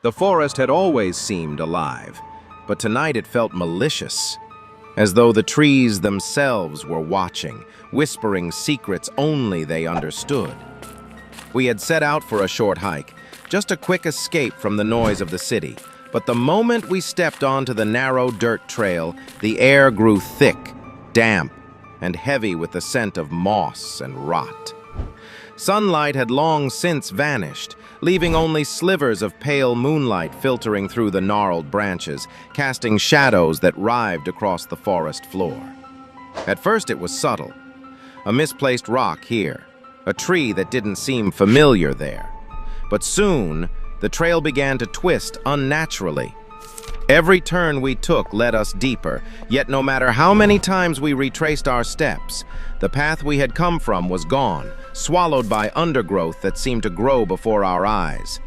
The forest had always seemed alive, but tonight it felt malicious, as though the trees themselves were watching, whispering secrets only they understood. We had set out for a short hike, just a quick escape from the noise of the city, but the moment we stepped onto the narrow dirt trail, the air grew thick, damp, and heavy with the scent of moss and rot. Sunlight had long since vanished, leaving only slivers of pale moonlight filtering through the gnarled branches, casting shadows that writhed across the forest floor. At first it was subtle. A misplaced rock here, a tree that didn't seem familiar there. But soon, the trail began to twist unnaturally. Every turn we took led us deeper, yet no matter how many times we retraced our steps, the path we had come from was gone, swallowed by undergrowth that seemed to grow before our eyes.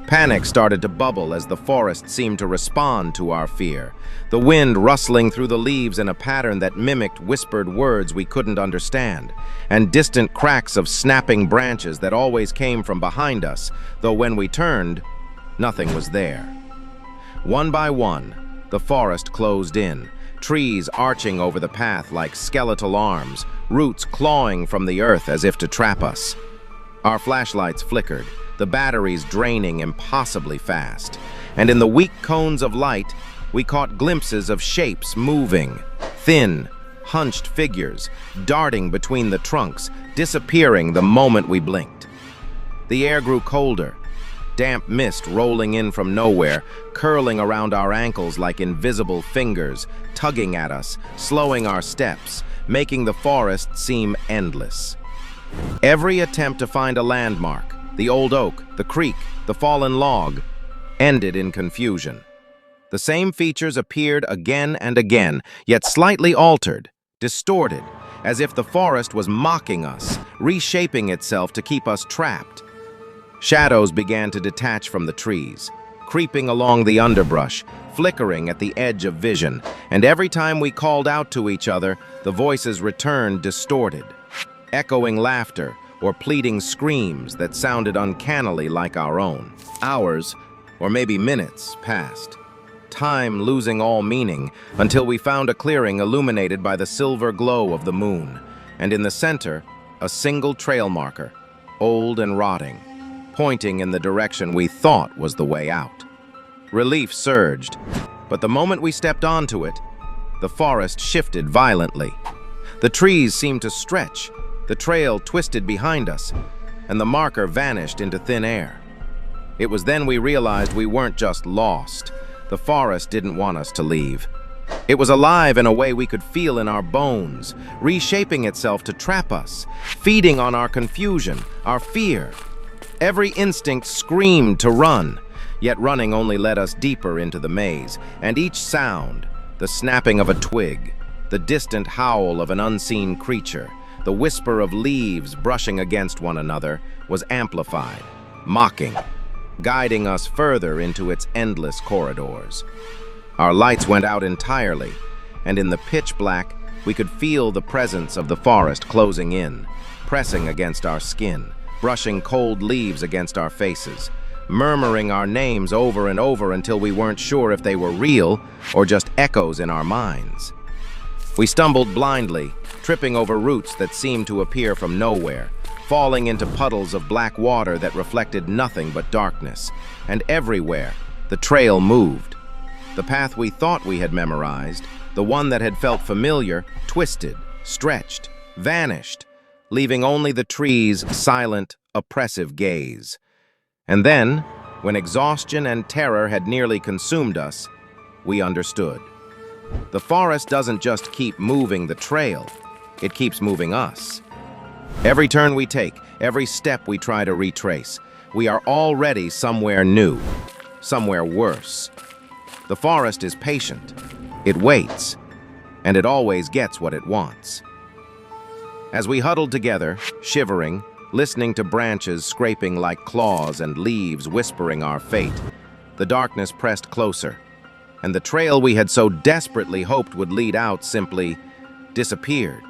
Panic started to bubble as the forest seemed to respond to our fear, the wind rustling through the leaves in a pattern that mimicked whispered words we couldn't understand, and distant cracks of snapping branches that always came from behind us, though when we turned, nothing was there. One by one, the forest closed in, trees arching over the path like skeletal arms, roots clawing from the earth as if to trap us. Our flashlights flickered, the batteries draining impossibly fast, and in the weak cones of light, we caught glimpses of shapes moving, thin, hunched figures, darting between the trunks, disappearing the moment we blinked. The air grew colder, damp mist rolling in from nowhere, curling around our ankles like invisible fingers, tugging at us, slowing our steps, making the forest seem endless. Every attempt to find a landmark, the old oak, the creek, the fallen log, ended in confusion. The same features appeared again and again, yet slightly altered, distorted, as if the forest was mocking us, reshaping itself to keep us trapped. Shadows began to detach from the trees, creeping along the underbrush, flickering at the edge of vision, and every time we called out to each other, the voices returned distorted, echoing laughter or pleading screams that sounded uncannily like our own. Hours, or maybe minutes, passed, time losing all meaning until we found a clearing illuminated by the silver glow of the moon, and in the center, a single trail marker, old and rotting, pointing in the direction we thought was the way out. Relief surged, but the moment we stepped onto it, the forest shifted violently. The trees seemed to stretch, the trail twisted behind us, and the marker vanished into thin air. It was then we realized we weren't just lost. The forest didn't want us to leave. It was alive in a way we could feel in our bones, reshaping itself to trap us, feeding on our confusion, our fear. Every instinct screamed to run, yet running only led us deeper into the maze, and each sound, the snapping of a twig, the distant howl of an unseen creature, the whisper of leaves brushing against one another, was amplified, mocking, guiding us further into its endless corridors. Our lights went out entirely, and in the pitch black, we could feel the presence of the forest closing in, pressing against our skin, brushing cold leaves against our faces, murmuring our names over and over until we weren't sure if they were real or just echoes in our minds. We stumbled blindly, tripping over roots that seemed to appear from nowhere, falling into puddles of black water that reflected nothing but darkness, and everywhere, the trail moved. The path we thought we had memorized, the one that had felt familiar, twisted, stretched, vanished, leaving only the trees' silent, oppressive gaze. And then, when exhaustion and terror had nearly consumed us, we understood. The forest doesn't just keep moving the trail, it keeps moving us. Every turn we take, every step we try to retrace, we are already somewhere new, somewhere worse. The forest is patient, it waits, and it always gets what it wants. As we huddled together, shivering, listening to branches scraping like claws and leaves whispering our fate, the darkness pressed closer, and the trail we had so desperately hoped would lead out simply disappeared.